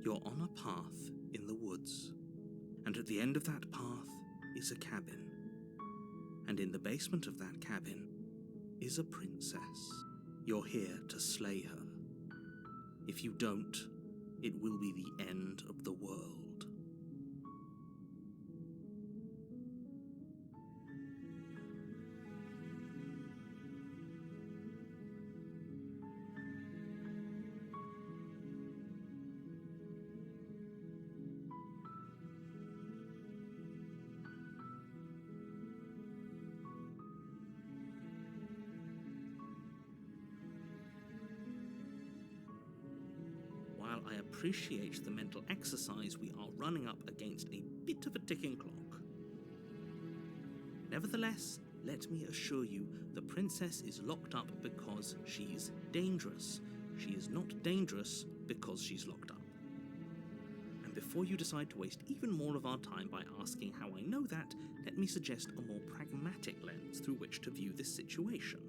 You're on a path in the woods, and at the end of that path is a cabin. And in the basement of that cabin is a princess. You're here to slay her. If you don't, it will be the end of the world. While I appreciate the mental exercise, we are running up against a bit of a ticking clock. Nevertheless, let me assure you, the princess is locked up because she's dangerous. She is not dangerous because she's locked up. And before you decide to waste even more of our time by asking how I know that, let me suggest a more pragmatic lens through which to view this situation.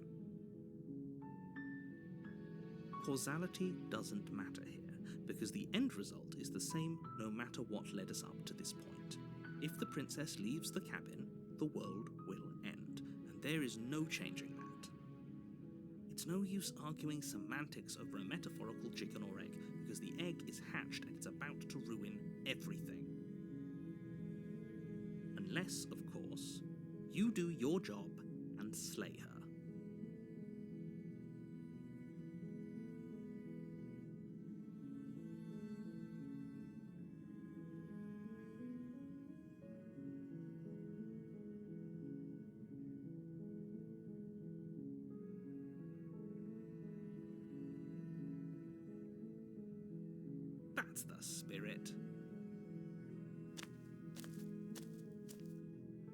Causality doesn't matter here, because the end result is the same no matter what led us up to this point. If the princess leaves the cabin, the world will end, and there is no changing that. It's no use arguing semantics over a metaphorical chicken or egg, because the egg is hatched and it's about to ruin everything. Unless, of course, you do your job and slay her. That's the spirit.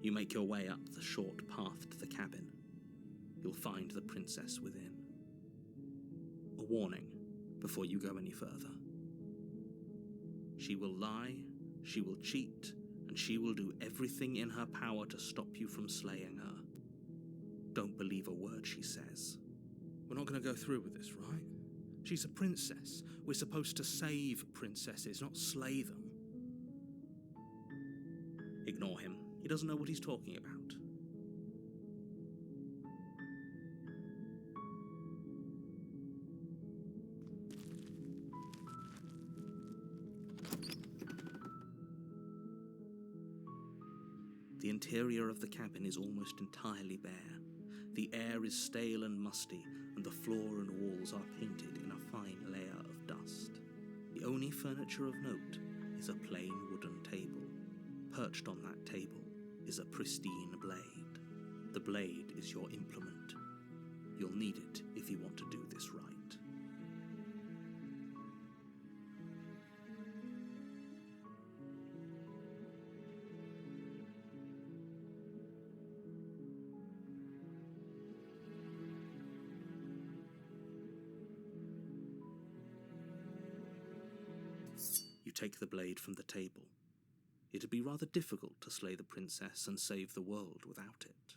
You make your way up the short path to the cabin. You'll find the princess within. A warning before you go any further. She will lie, she will cheat, and she will do everything in her power to stop you from slaying her. Don't believe a word she says. We're not going to go through with this, right? She's a princess. We're supposed to save princesses, not slay them. Ignore him. He doesn't know what he's talking about. The interior of the cabin is almost entirely bare. The air is stale and musty, and the floor and walls are painted in a fine layer of dust. The only furniture of note is a plain wooden table. Perched on that table is a pristine blade. The blade is your implement. You'll need it if you want to do this right. You take the blade from the table. It'd be rather difficult to slay the princess and save the world without it.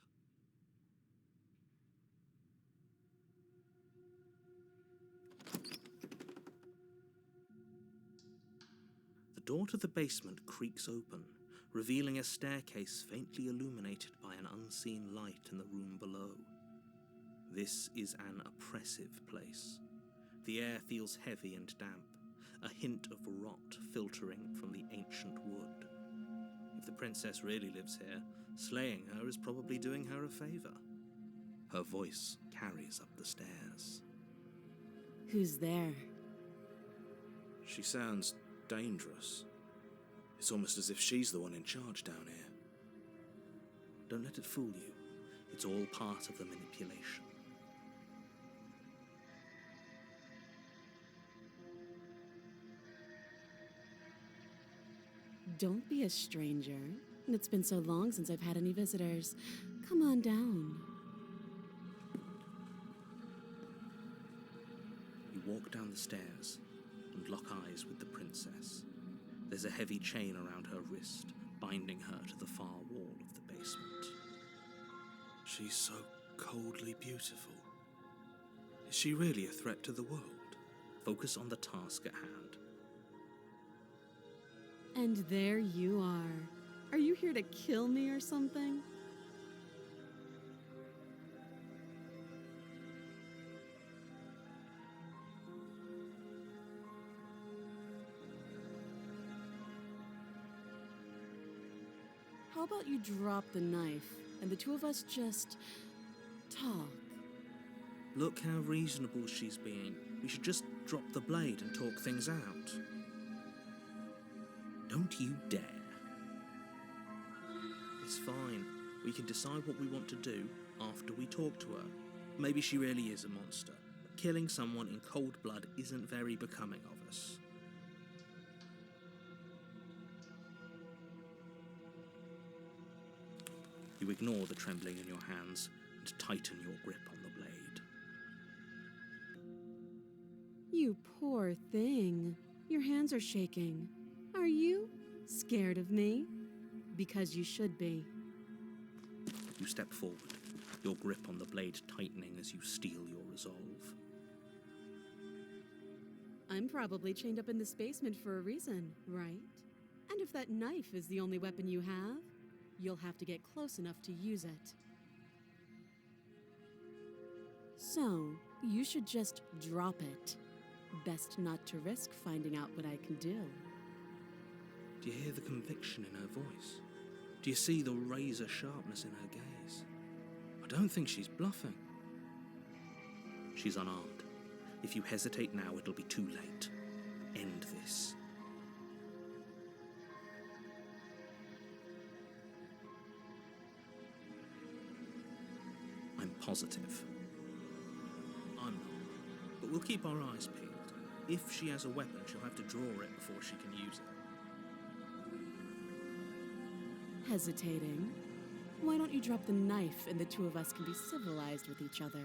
The door to the basement creaks open, revealing a staircase faintly illuminated by an unseen light in the room below. This is an oppressive place. The air feels heavy and damp, a hint of rot filtering from the ancient wood. If the princess really lives here, slaying her is probably doing her a favor. Her voice carries up the stairs. Who's there? She sounds dangerous. It's almost as if she's the one in charge down here. Don't let it fool you. It's all part of the manipulation. Don't be a stranger. It's been so long since I've had any visitors. Come on down. You walk down the stairs and lock eyes with the princess. There's a heavy chain around her wrist, binding her to the far wall of the basement. She's so coldly beautiful. Is she really a threat to the world? Focus on the task at hand. And there you are. Are you here to kill me or something? How about you drop the knife and the two of us just talk? Look how reasonable she's being. We should just drop the blade and talk things out. Don't you dare. It's fine. We can decide what we want to do after we talk to her. Maybe she really is a monster, but killing someone in cold blood isn't very becoming of us. You ignore the trembling in your hands and tighten your grip on the blade. You poor thing. Your hands are shaking. Are you scared of me? Because you should be. You step forward, your grip on the blade tightening as you steel your resolve. I'm probably chained up in this basement for a reason, right? And if that knife is the only weapon you have, you'll have to get close enough to use it. So, you should just drop it. Best not to risk finding out what I can do. Do you hear the conviction in her voice? Do you see the razor sharpness in her gaze? I don't think she's bluffing. She's unarmed. If you hesitate now, it'll be too late. End this. I'm positive. I'm not. But we'll keep our eyes peeled. If she has a weapon, she'll have to draw it before she can use it. Hesitating? Why don't you drop the knife and the two of us can be civilized with each other?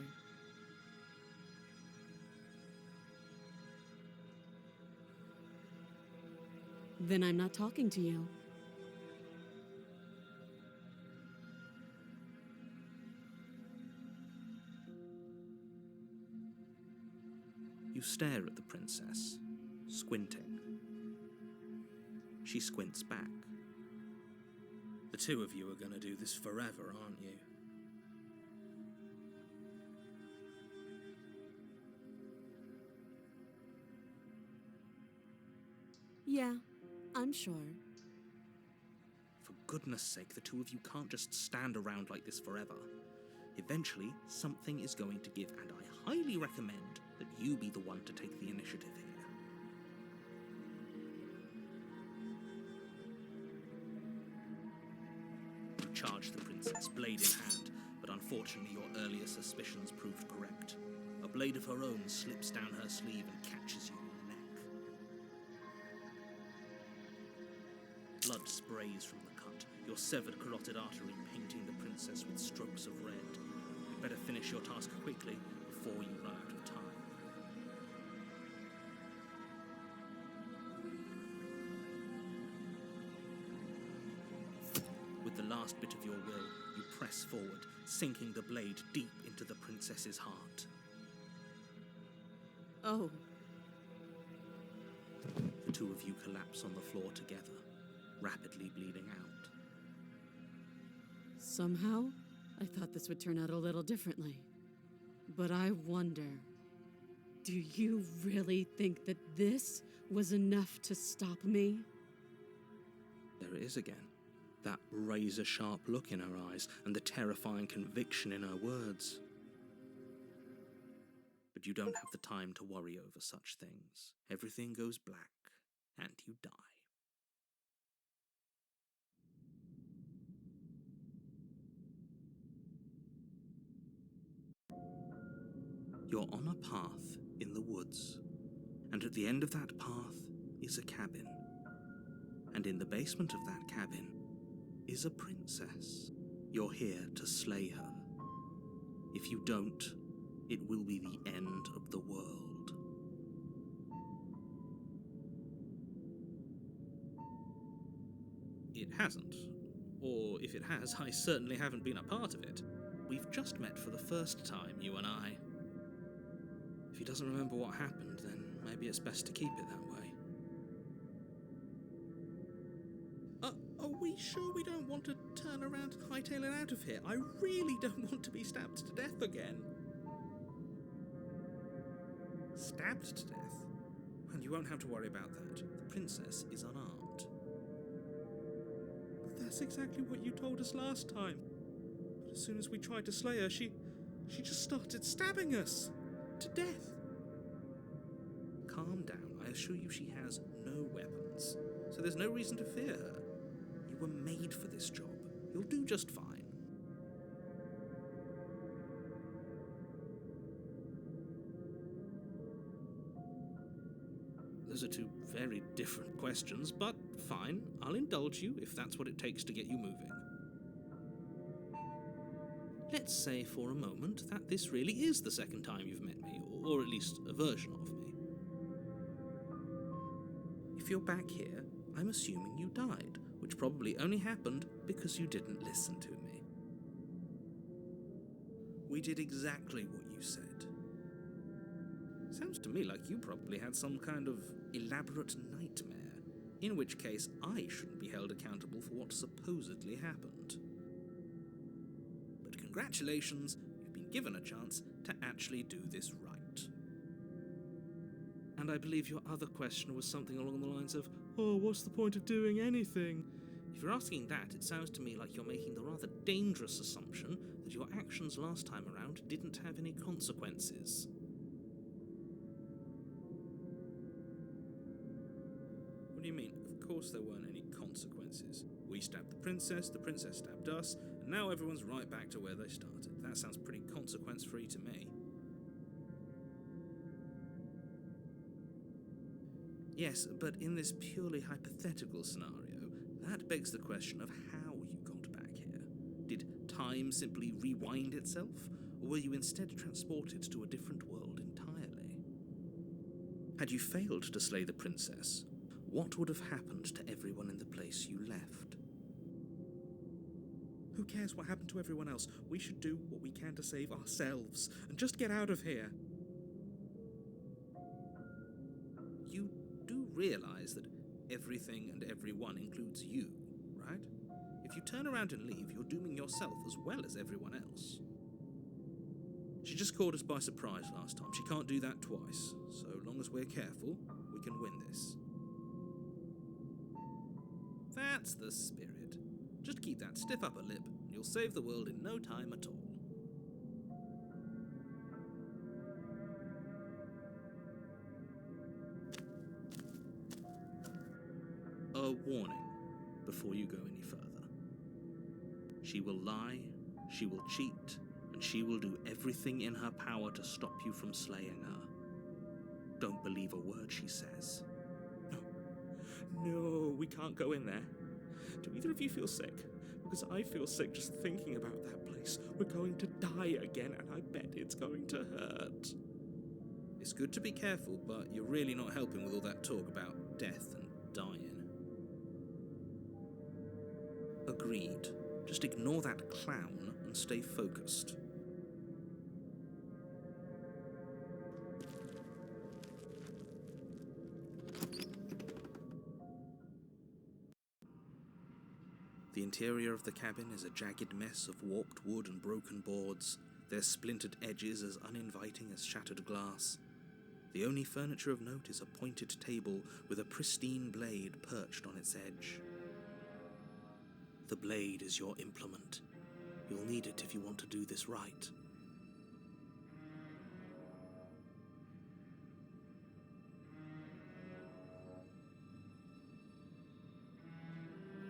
Then I'm not talking to you. You stare at the princess, squinting. She squints back. The two of you are going to do this forever, aren't you? Yeah, I'm sure. For goodness sake, the two of you can't just stand around like this forever. Eventually, something is going to give, and I highly recommend that you be the one to take the initiative here. You charge the princess, blade in hand, but unfortunately your earlier suspicions proved correct. A blade of her own slips down her sleeve and catches you in the neck. Blood sprays from the cut, your severed carotid artery painting the princess with strokes of red. You'd better finish your task quickly before you run out of time. With the last bit of your will, you press forward, sinking the blade deep into the princess's heart. Oh. The two of you collapse on the floor together, rapidly bleeding out. Somehow, I thought this would turn out a little differently. But I wonder, do you really think that this was enough to stop me? There it is again. That razor-sharp look in her eyes and the terrifying conviction in her words. But you don't have the time to worry over such things. Everything goes black, and you die. You're on a path in the woods, and at the end of that path is a cabin. And in the basement of that cabin is a princess. You're here to slay her. If you don't, it will be the end of the world. It hasn't. Or if it has, I certainly haven't been a part of it. We've just met for the first time, you and I. If he doesn't remember what happened, then maybe it's best to keep it that way. sure we don't want to turn around and hightail it out of here? I really don't want to be stabbed to death again. Stabbed to death? Well, you won't have to worry about that. The princess is unarmed. But that's exactly what you told us last time. But as soon as we tried to slay her, she just started stabbing us to death. Calm down. I assure you she has no weapons, so there's no reason to fear her. You were made for this job. You'll do just fine. Those are two very different questions, but fine. I'll indulge you if that's what it takes to get you moving. Let's say for a moment that this really is the second time you've met me, or at least a version of me. If you're back here, I'm assuming you died, which probably only happened because you didn't listen to me. We did exactly what you said. Sounds to me like you probably had some kind of elaborate nightmare, in which case I shouldn't be held accountable for what supposedly happened. But congratulations, you've been given a chance to actually do this right. And I believe your other question was something along the lines of, oh, what's the point of doing anything? If you're asking that, it sounds to me like you're making the rather dangerous assumption that your actions last time around didn't have any consequences. What do you mean? Of course there weren't any consequences. We stabbed the princess stabbed us, and now everyone's right back to where they started. That sounds pretty consequence-free to me. Yes, but in this purely hypothetical scenario, that begs the question of how you got back here. Did time simply rewind itself, or were you instead transported to a different world entirely? Had you failed to slay the princess, what would have happened to everyone in the place you left? Who cares what happened to everyone else? We should do what we can to save ourselves, and just get out of here. You do realize that everything and everyone includes you, right? If you turn around and leave, you're dooming yourself as well as everyone else. She just caught us by surprise last time. She can't do that twice. So long as we're careful, we can win this. That's the spirit. Just keep that stiff upper lip, and you'll save the world in no time at all. A warning before you go any further. She will lie, she will cheat, and she will do everything in her power to stop you from slaying her. Don't believe a word she says. No, we can't go in there. Do either of you feel sick? Because I feel sick just thinking about that place. We're going to die again, and I bet it's going to hurt. It's good to be careful, but you're really not helping with all that talk about death and dying. Agreed. Just ignore that clown and stay focused. The interior of the cabin is a jagged mess of warped wood and broken boards, their splintered edges as uninviting as shattered glass. The only furniture of note is a pointed table with a pristine blade perched on its edge. The blade is your implement. You'll need it if you want to do this right.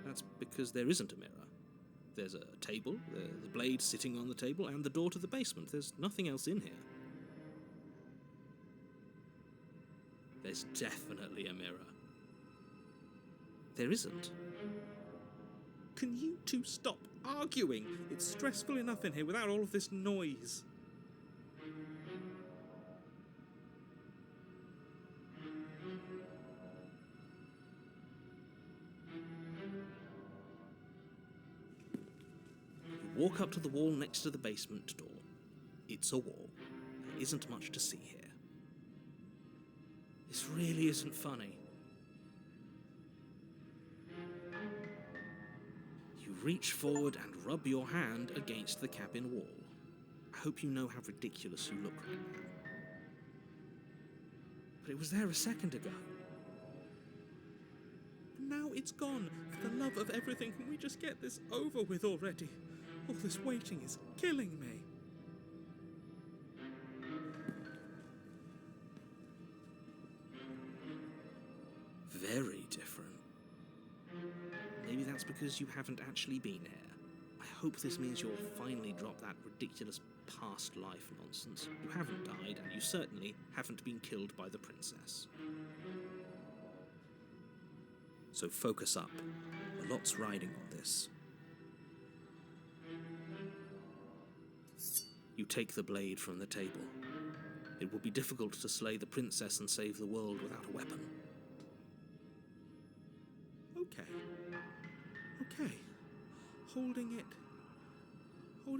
That's because there isn't a mirror. There's a table, the blade sitting on the table, and the door to the basement. There's nothing else in here. There's definitely a mirror. There isn't. Can you two stop arguing? It's stressful enough in here without all of this noise. You walk up to the wall next to the basement door. It's a wall. There isn't much to see here. This really isn't funny. reach forward and rub your hand against the cabin wall. I hope you know how ridiculous you look right now. But it was there a second ago. And now it's gone. For the love of everything, can we just get this over with already? All this waiting is killing me. Very different. Maybe that's because you haven't actually been here. I hope this means you'll finally drop that ridiculous past life nonsense. You haven't died, and you certainly haven't been killed by the princess. So focus up. A lot's riding on this. You take the blade from the table. It will be difficult to slay the princess and save the world without a weapon. Okay. Holding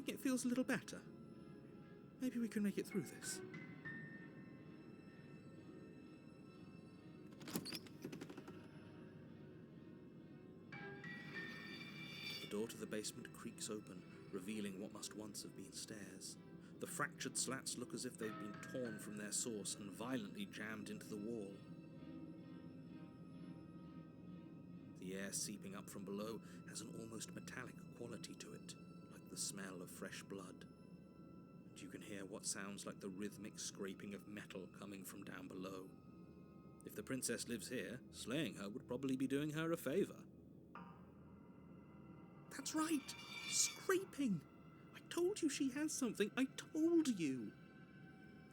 it feels a little better. Maybe we can make it through this. The door to the basement creaks open, revealing what must once have been stairs. The fractured slats look as if they've been torn from their source and violently jammed into the wall. The air seeping up from below has an almost metallic quality to it, like the smell of fresh blood. And you can hear what sounds like the rhythmic scraping of metal coming from down below. If the princess lives here, slaying her would probably be doing her a favor. That's right! Scraping! I told you she has something! I told you!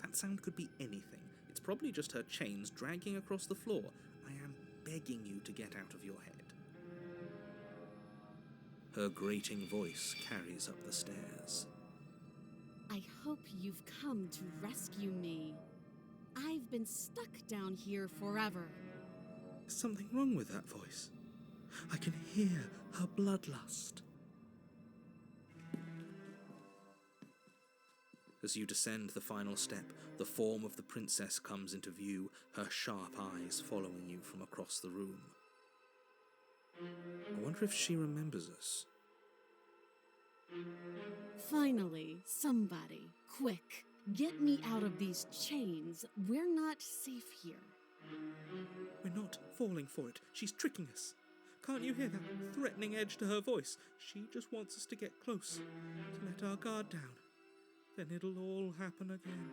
That sound could be anything. It's probably just her chains dragging across the floor. I am begging you to get out of your head. Her grating voice carries up the stairs. I hope you've come to rescue me. I've been stuck down here forever. There's something wrong with that voice. I can hear her bloodlust. As you descend the final step, the form of the princess comes into view, her sharp eyes following you from across the room. I wonder if she remembers us. Finally, somebody, quick, get me out of these chains. We're not safe here. We're not falling for it. She's tricking us. Can't you hear that threatening edge to her voice? She just wants us to get close, to let our guard down. Then it'll all happen again.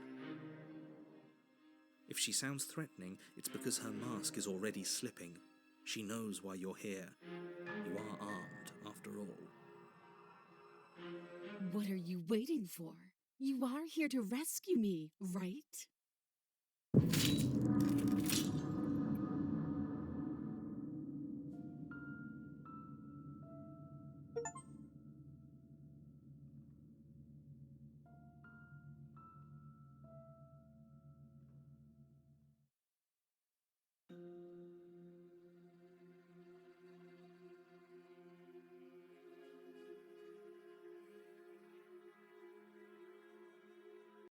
If she sounds threatening, it's because her mask is already slipping. She knows why you're here. You are armed, after all. What are you waiting for? You are here to rescue me, right?